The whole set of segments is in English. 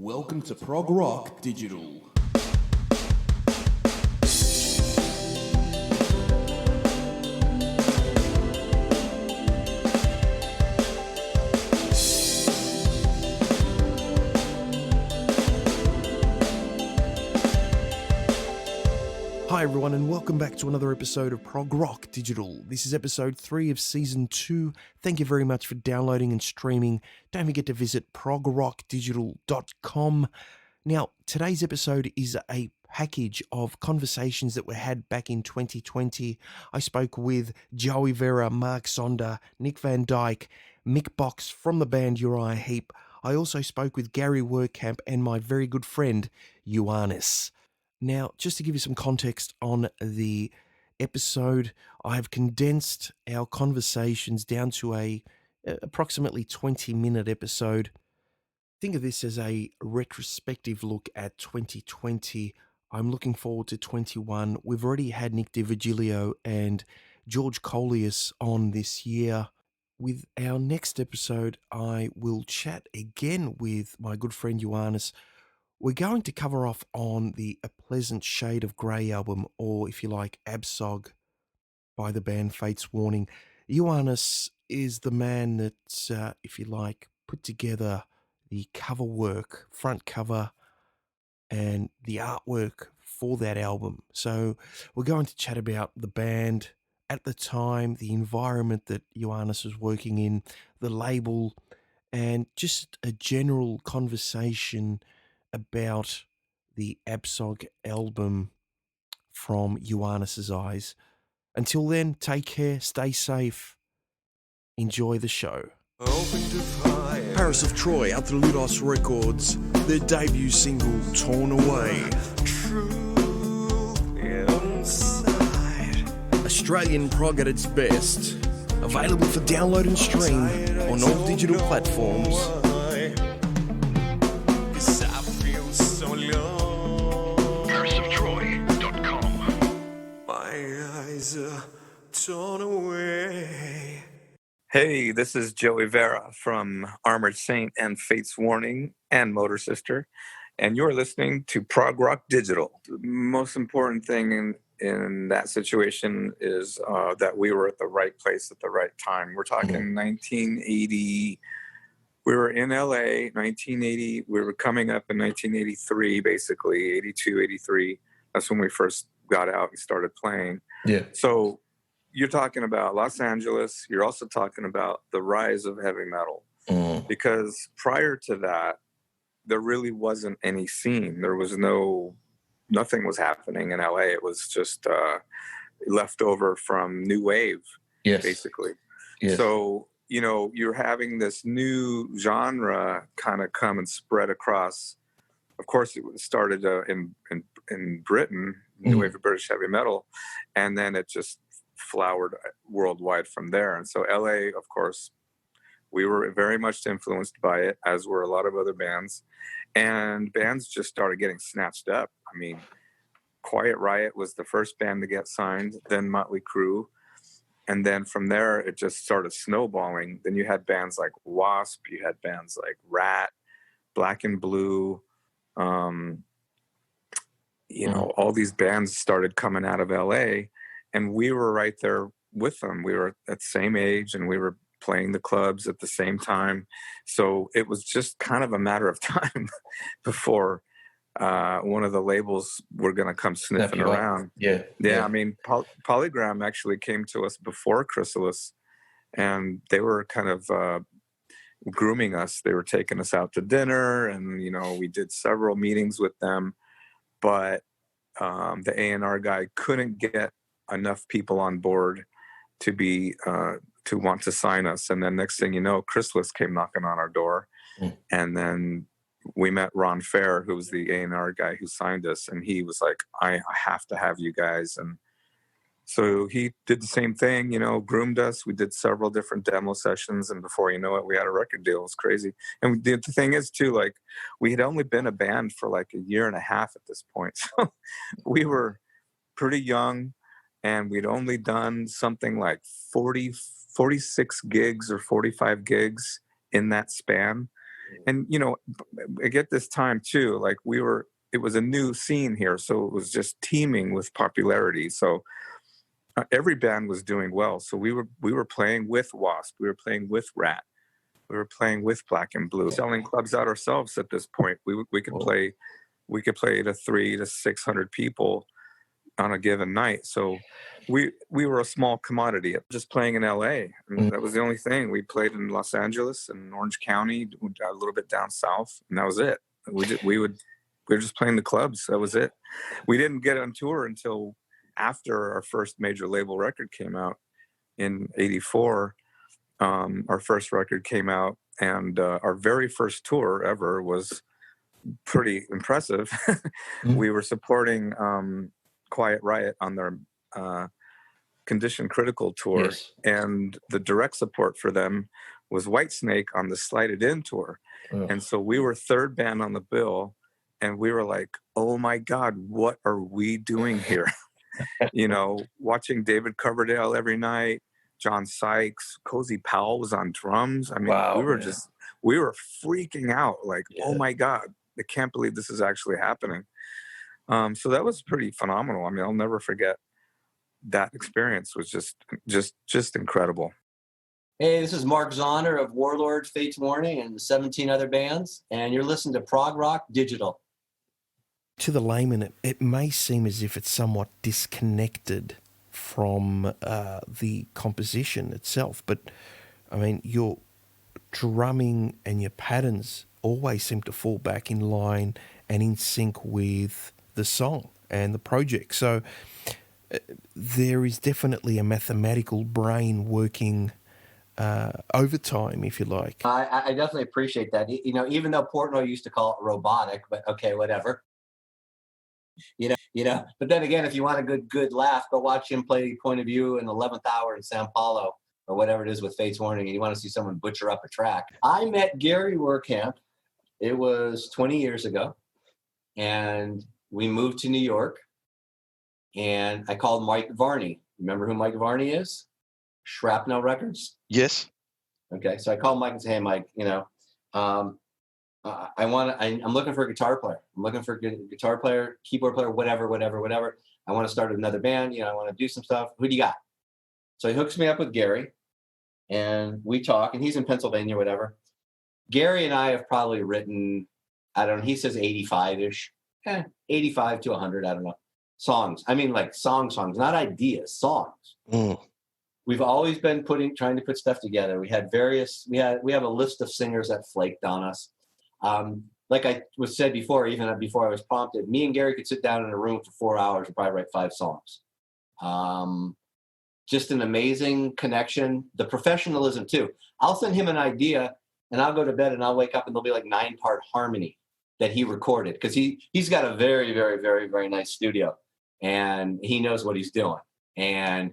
Welcome to Prog Rock Digital. Hi everyone, and welcome back to another episode of Prog Rock Digital. This is episode 3 of season 2. Thank you very much for downloading and streaming. Don't forget to visit progrockdigital.com. Now, today's episode is a package of conversations that were had back in 2020. I spoke with Joey Vera, Mark Zonder, Nick Van Dyke, Mick Box from the band Uriah Heep. I also spoke with Gary Wehrkamp and my very good friend Ioannis. Now, just to give you some context on the episode, I've condensed our conversations down to a approximately 20-minute episode. Think of this as a retrospective look at 2020. I'm looking forward to 21. We've already had Nick DiVigilio and Georgakopoulos on this year. With our next episode, I will chat again with my good friend Ioannis. We're going to cover off on the A Pleasant Shade of Grey album, or if you like, Absog by the band Fate's Warning. Ioannis is the man that, if you like, put together the cover work, front cover, and the artwork for that album. So we're going to chat about the band at the time, the environment that Ioannis was working in, the label, and just a general conversation about the Absog album from Ioannis's eyes. Until then, take care, stay safe, enjoy the show. Paris of Troy out through Ludos Records, their debut single, Torn Away. Australian prog at its best. Available for download and stream on all digital platforms. Torn away. Hey, this is Joey Vera from Armored Saint and Fate's Warning and Motor Sister, and you're listening to Prog Rock Digital. The most important thing in that situation is that we were at the right place at the right time. We're talking 1980. We were in LA, 1980. We were coming up in 1983, basically, 82, 83. That's when we first got out and started playing. Yeah. So you're talking about Los Angeles. You're also talking about the rise of heavy metal. Because prior to that, there really wasn't any scene. There was nothing was happening in LA. It was just left over from new wave, basically. Yes. So, you're having this new genre kind of come and spread across. Of course, it started in Britain, new wave of British heavy metal, and then it just flowered worldwide from there. And so LA, of course, we were very much influenced by it, as were a lot of other bands. And bands just started getting snatched up. I mean, Quiet Riot was the first band to get signed, then Motley Crue. And then from there, it just started snowballing. Then you had bands like Wasp, you had bands like Rat, Black and Blue. All these bands started coming out of LA, and we were right there with them. We were at the same age, and we were playing the clubs at the same time. So it was just kind of a matter of time before one of the labels were going to come sniffing around. Yeah. I mean, Polygram actually came to us before Chrysalis, and they were kind of grooming us. They were taking us out to dinner, and we did several meetings with them, but the A&R guy couldn't get enough people on board to be to want to sign us. And then next thing you know, Chrysalis came knocking on our door, and then we met Ron Fair, who was the A&R guy who signed us, and he was like, I have to have you guys. And so he did the same thing, groomed us. We did several different demo sessions, and before you know it, we had a record deal. It was crazy. And the thing is, too, like, we had only been a band for like a year and a half at this point. So we were pretty young, and we'd only done something like 46 gigs or 45 gigs in that span. And, at this time too, like it was a new scene here. So it was just teeming with popularity. So every band was doing well. So we were playing with Wasp. We were playing with Rat. We were playing with Black and Blue, selling clubs out ourselves at this point. We could play to 300 to 600 people on a given night. So we were a small commodity, just playing in LA. And that was the only thing. We played in Los Angeles and Orange County, a little bit down south, and that was it. We were just playing the clubs. That was it. We didn't get on tour until after our first major label record came out in '84. Our first record came out, and our very first tour ever was pretty impressive. We were supporting Quiet Riot on their Condition Critical tour, yes. And the direct support for them was Whitesnake on the Slide It In tour. And so we were third band on the bill, and we were like, oh my God, what are we doing here? Watching David Coverdale every night, John Sykes, Cozy Powell was on drums. I mean, wow, we were freaking out, like, oh my God, I can't believe this is actually happening. So that was pretty phenomenal. I mean, I'll never forget that experience. Was just incredible. Hey, this is Mark Zonder of Warlord, Fates Warning, and 17 other bands, and you're listening to Prog Rock Digital. To the layman, it may seem as if it's somewhat disconnected from the composition itself, but I mean, your drumming and your patterns always seem to fall back in line and in sync with the song and the project. So there is definitely a mathematical brain working overtime, if you like. I definitely appreciate that. Even though Portnoy used to call it robotic, but okay, whatever. But then again, if you want a good laugh, go watch him play Point of View in 11th Hour in Sao Paulo or whatever it is with Fates Warning, and you want to see someone butcher up a track. I met Gary Wehrkamp. It was 20 years ago, and we moved to New York, and I called Mike Varney. Remember who Mike Varney is? Shrapnel Records? Yes. Okay, so I called Mike and said, hey, Mike, I'm looking for a guitar player. I'm looking for a guitar player, keyboard player, whatever. I want to start another band. I want to do some stuff. Who do you got? So he hooks me up with Gary, and we talk, and he's in Pennsylvania, whatever. Gary and I have probably written, I don't know, he says 85-ish, 85 to 100, I don't know, songs. I mean, like songs, not ideas, songs. We've always been trying to put stuff together. We have a list of singers that flaked on us. Like I was said before, even before I was prompted, me and Gary could sit down in a room for 4 hours and probably write 5 songs. Just an amazing connection. The professionalism too. I'll send him an idea and I'll go to bed and I'll wake up and there'll be like 9-part harmony that he recorded, because he's got a very, very, very, very nice studio and he knows what he's doing. And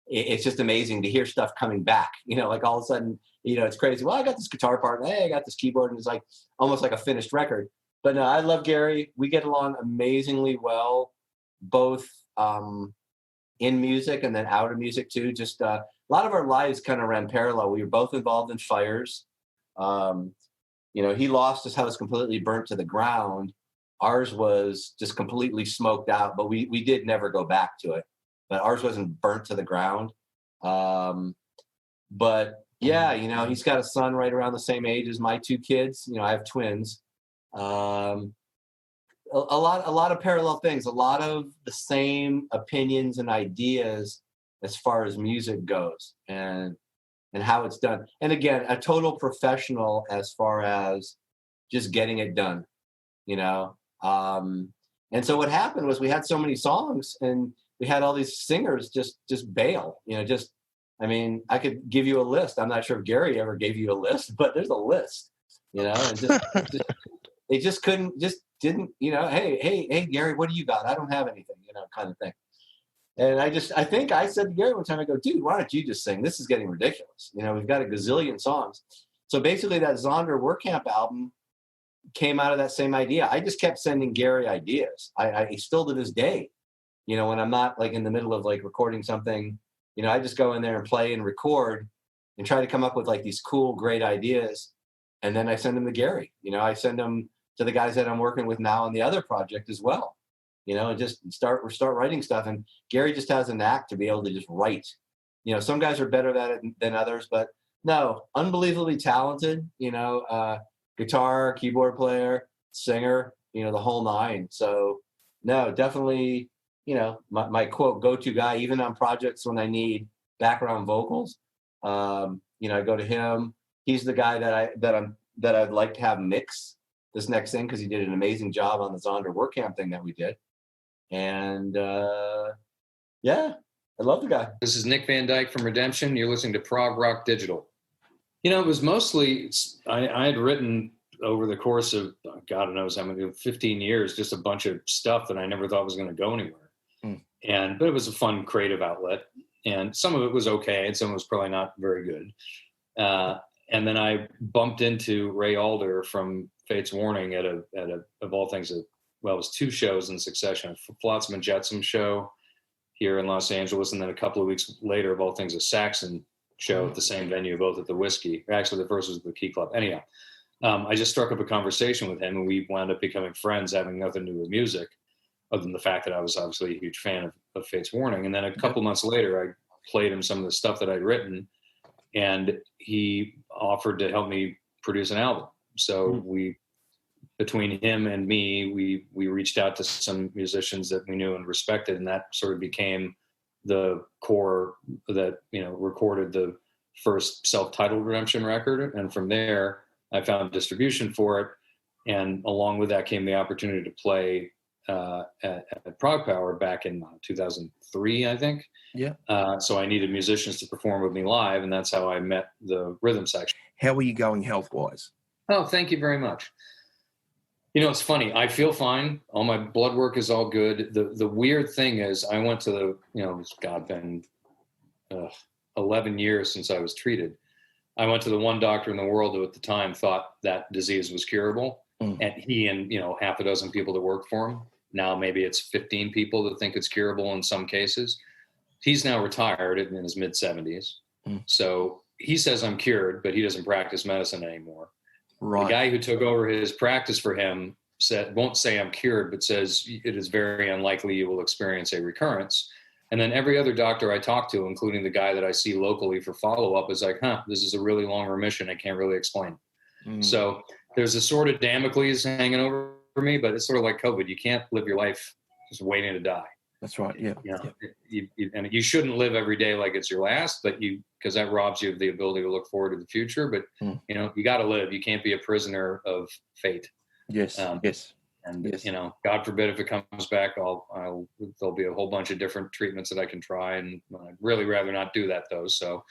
it's just amazing to hear stuff coming back, like all of a sudden, it's crazy. Well, I got this guitar part, and hey, I got this keyboard, and it's like almost like a finished record. But no, I love Gary. We get along amazingly well, both in music and then out of music too. Just a lot of our lives kind of ran parallel. We were both involved in fires. He lost his house completely burnt to the ground. Ours was just completely smoked out, but we did never go back to it. But ours wasn't burnt to the ground. But yeah, he's got a son right around the same age as my 2 kids. I have twins. A lot of parallel things, a lot of the same opinions and ideas as far as music goes and how it's done. And again, a total professional as far as just getting it done, And so what happened was we had so many songs and we had all these singers just bail, I could give you a list. I'm not sure if Gary ever gave you a list, but there's a list, and they just didn't, hey, Gary, what do you got? I don't have anything, kind of thing. And I think I said to Gary one time, I go, dude, why don't you just sing? This is getting ridiculous. We've got a gazillion songs. So basically that Zonder Wehrkamp album came out of that same idea. I just kept sending Gary ideas. I still to this day, when I'm not like in the middle of like recording something, I just go in there and play and record and try to come up with like these cool, great ideas. and then I send them to Gary. I send them to the guys that I'm working with now on the other project as well. And just start writing stuff. And Gary just has a knack to be able to just write. Some guys are better at it than others, but no, unbelievably talented. Guitar, keyboard player, singer. The whole nine. So no, definitely. My quote go-to guy, even on projects when I need background vocals. I go to him. He's the guy that I'd like to have mix this next thing, because he did an amazing job on the Zonder Wehrkamp thing that we did. And yeah, I love the guy. This is Nick Van Dyke from Redemption. You're listening to Prog Rock Digital. It was mostly, I had written over the course of, God knows how many, 15 years, just a bunch of stuff that I never thought was going to go anywhere. But it was a fun creative outlet. And some of it was okay, and some of it was probably not very good. And then I bumped into Ray Alder from Fate's Warning at a of all things, it was 2 shows in succession, a Flotsam and Jetsam show here in Los Angeles, and then a couple of weeks later, of all things, a Saxon show at the same venue, both at the Whiskey. Actually, the first was the Key Club. Anyhow, I just struck up a conversation with him, and we wound up becoming friends, having nothing to do with music, other than the fact that I was obviously a huge fan of Fate's Warning. And then a couple months later, I played him some of the stuff that I'd written, and he offered to help me produce an album. So between him and me, we reached out to some musicians that we knew and respected, and that sort of became the core that recorded the first self-titled Redemption record. And from there, I found distribution for it, and along with that came the opportunity to play at Prog Power back in 2003, I think. Yeah. So I needed musicians to perform with me live, and that's how I met the rhythm section. How are you going health-wise? Oh, thank you very much. It's funny. I feel fine. All my blood work is all good. The weird thing is, I went to it's been 11 years since I was treated. I went to the one doctor in the world who at the time thought that disease was curable. And he and, half a dozen people that work for him. Now maybe it's 15 people that think it's curable in some cases. He's now retired in his mid-70s. So he says I'm cured, but he doesn't practice medicine anymore. Right. The guy who took over his practice for him won't say I'm cured, but says it is very unlikely you will experience a recurrence. And then every other doctor I talk to, including the guy that I see locally for follow-up, is like, this is a really long remission. I can't really explain. So there's a sort of Damocles hanging over me, but it's sort of like COVID. You can't live your life just waiting to die. That's right. Yeah. And you shouldn't live every day like it's your last, but because that robs you of the ability to look forward to the future. But you got to live. You can't be a prisoner of fate. Yes. And God forbid if it comes back, there'll be a whole bunch of different treatments that I can try, and I'd really rather not do that though. So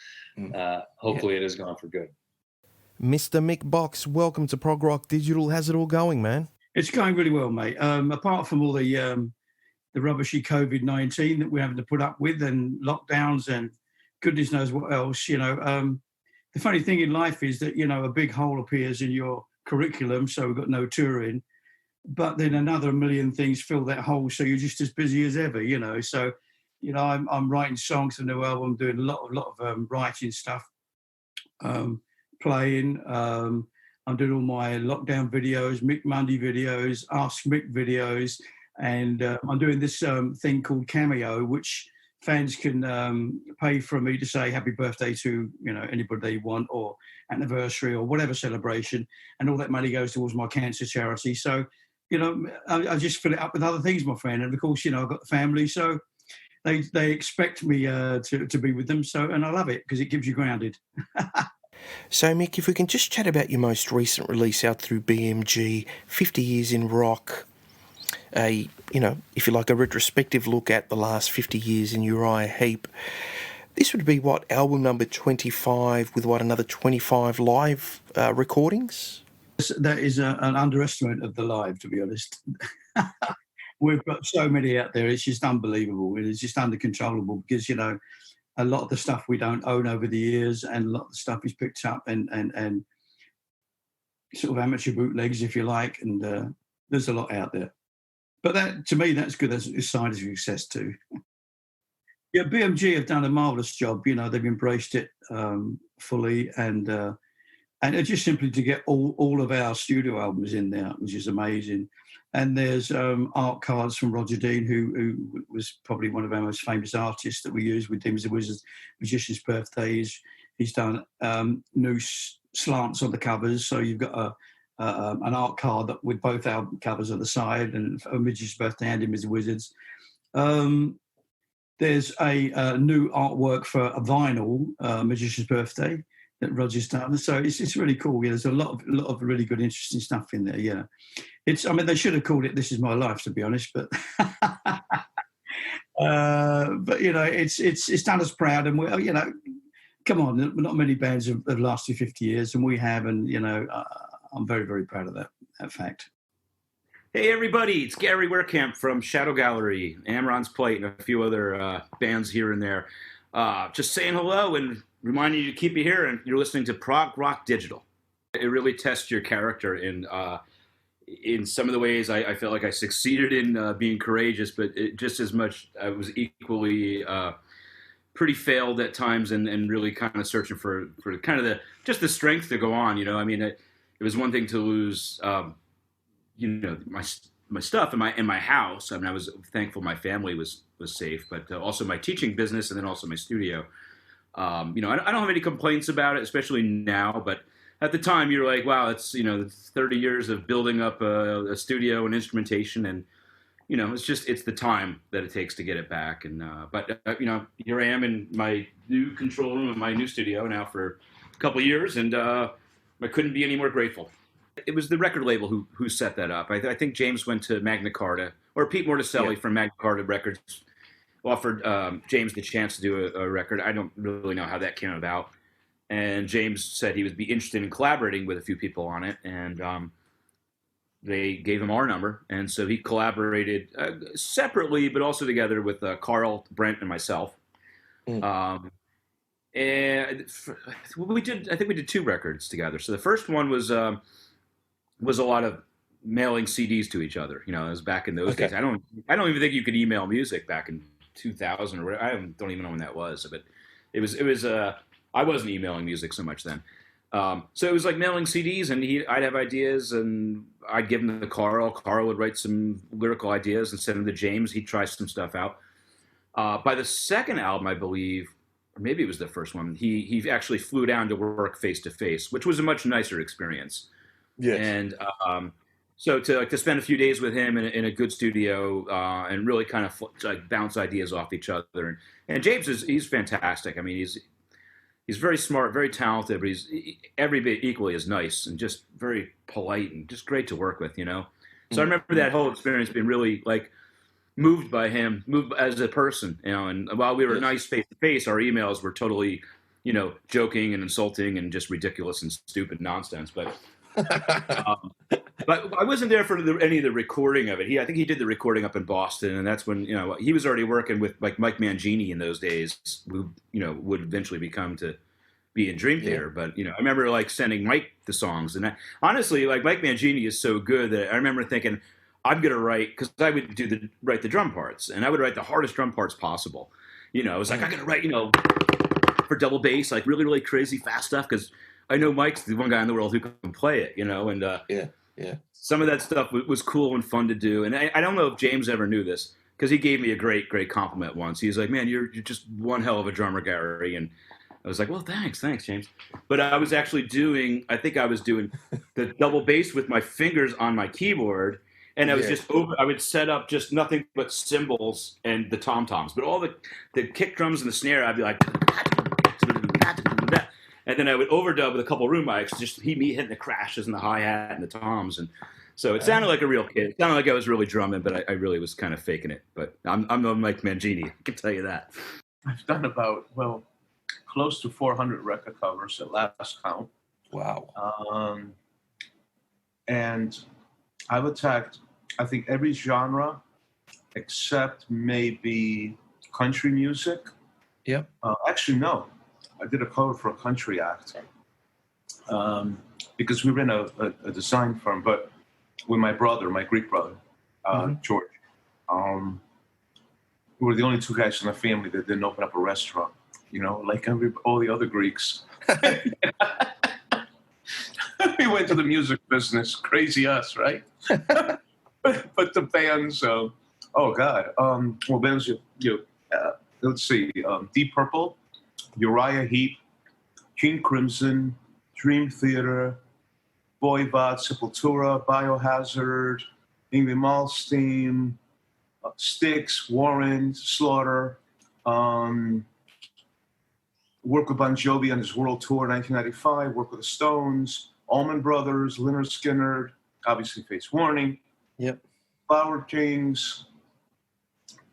hopefully it is gone for good. Mr. Mick Box, welcome to Prog Rock Digital. How's it all going, man? It's going really well, mate. Apart from all the rubbishy COVID-19 that we're having to put up with, and lockdowns, and goodness knows what else, the funny thing in life is that, a big hole appears in your curriculum, so we've got no touring, but then another million things fill that hole, so you're just as busy as ever, So, I'm writing songs for the new album, doing a lot of writing stuff, playing. I'm doing all my lockdown videos, Mick Monday videos, Ask Mick videos, and I'm doing this thing called Cameo, which fans can pay for me to say happy birthday to anybody they want, or anniversary, or whatever celebration, and all that money goes towards my cancer charity. So I just fill it up with other things, my friend, and of course I've got the family, so they expect me to be with them. So, and I love it because it keeps you grounded. So, Mick, if we can just chat about your most recent release out through BMG, 50 Years in Rock, if you like, a retrospective look at the last 50 years in Uriah Heep. This would be, album number 25 with, another 25 live recordings? That is an underestimate of the live, to be honest. We've got so many out there, it's just unbelievable. It's just uncontrollable because, a lot of the stuff we don't own over the years, and a lot of the stuff is picked up and sort of amateur bootlegs, if you like, and there's a lot out there. But that, to me, that's good. That's a sign of success too. Yeah, BMG have done a marvellous job. They've embraced it fully, and And just simply to get all of our studio albums in there, which is amazing. And there's art cards from Roger Dean, who was probably one of our most famous artists that we use with Dim's the Wizard's Magician's Birthdays. He's done new slants on the covers, so you've got an art card that with both album covers on the side, and a Magician's Birthday and Dim's the Wizard's. There's a new artwork for a vinyl, Magician's Birthday, that Roger's done. So it's really cool. Yeah, there's a lot of really good, interesting stuff in there. Yeah, they should have called it "This Is My Life," to be honest, but but it's done us proud, and we, come on, not many bands have lasted 50 years, and we have, and I'm very, very proud of that fact. Hey everybody, it's Gary Wehrkamp from Shadow Gallery, Amron's Plate, and a few other bands here and there. Just saying hello and reminding you to keep you here, and you're listening to Prog Rock Digital. It really tests your character in some of the ways I felt like I succeeded in being courageous, but just as much I was equally pretty failed at times and really kind of searching for kind of the strength to go on. I mean, it was one thing to lose my stuff in my house. I mean, I was thankful my family was safe, but also my teaching business, and then also my studio. I don't have any complaints about it, especially now, but at the time you're like, wow, it's 30 years of building up a studio and instrumentation, and it's the time that it takes to get it back. And but here I am in my new control room in my new studio now for a couple of years, and I couldn't be any more grateful. It was the record label who set that up. I think James went to Magna Carta, or Pete Morticelli from Magna Carta Records offered James the chance to do a record. I don't really know how that came about. And James said he would be interested in collaborating with a few people on it. And they gave him our number. And so he collaborated separately, but also together with Carl, Brent, and myself. And we did 2 records together. So the first one was a lot of mailing CDs to each other. It was back in those days. I don't even think you could email music back in 2000 or whatever. I don't even know when that was, but it was I wasn't emailing music so much then. So it was like mailing CDs, and I'd have ideas, and I'd give them to Carl. Carl would write some lyrical ideas and send them to James. He'd try some stuff out. By the second album, I believe, or maybe it was the first one, he actually flew down to work face to face, which was a much nicer experience. Yes. And so to spend a few days with him in a good studio and really kind of bounce ideas off each other. And James he's fantastic. I mean, he's very smart, very talented, but he's every bit equally as nice and just very polite and just great to work with. So I remember that whole experience being really moved by him, moved as a person. And while we were nice face to face, our emails were totally, joking and insulting and just ridiculous and stupid nonsense. But but I wasn't there for any of the recording of it. I think he did the recording up in Boston, and that's when he was already working with Mike Mangini in those days, who would eventually become to be in Dream Theater. But I remember sending Mike the songs, and honestly, Mike Mangini is so good that I remember thinking I'm gonna write, because I would write the drum parts, and I would write the hardest drum parts possible. It was I gotta write for double bass really really crazy fast stuff, because I know Mike's the one guy in the world who can play it, and some of that stuff was cool and fun to do. And I don't know if James ever knew this, because he gave me a great compliment once. He was like, "Man, you're just one hell of a drummer, Gary." And I was like, "Well, thanks, James." But I was actually doing the double bass with my fingers on my keyboard, and I was I would set up just nothing but cymbals and the tom-toms, but all the kick drums and the snare, I'd be like. And then I would overdub with a couple room mics, just me hitting the crashes and the hi-hat and the toms. And so it sounded like a real kid. It sounded like I was really drumming, but I really was kind of faking it. But I'm no Mike Mangini, I can tell you that. I've done about, close to 400 record covers at last count. Wow. And I've attacked, I think, every genre except maybe country music. Yep. Actually, no. I did a cover for a country act because we were in a design firm, but with my Greek brother, George. We were the only 2 guys in the family that didn't open up a restaurant, like all the other Greeks. we went to the music business. Crazy us, right? but the bands, oh God. Well, bands, let's see, Deep Purple, Uriah Heep, King Crimson, Dream Theater, Voivod, Sepultura, Biohazard, Yngwie Malmsteen, Styx, Warren, Slaughter, worked with Bon Jovi on his world tour in 1995, worked with the Stones, Allman Brothers, Lynyrd Skynyrd, obviously Face Warning, Yep. Flower Kings,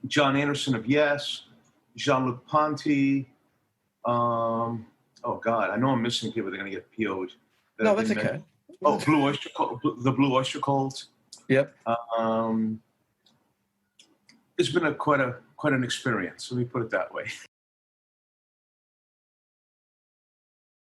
John Anderson of Yes, Jean-Luc Ponty. Oh God, I know I'm missing people. They're going to get PO'd. No, that's okay. Oh, Blue Oyster Cult, the Blue Oyster Cult. Yep. It's been quite an experience. Let me put it that way.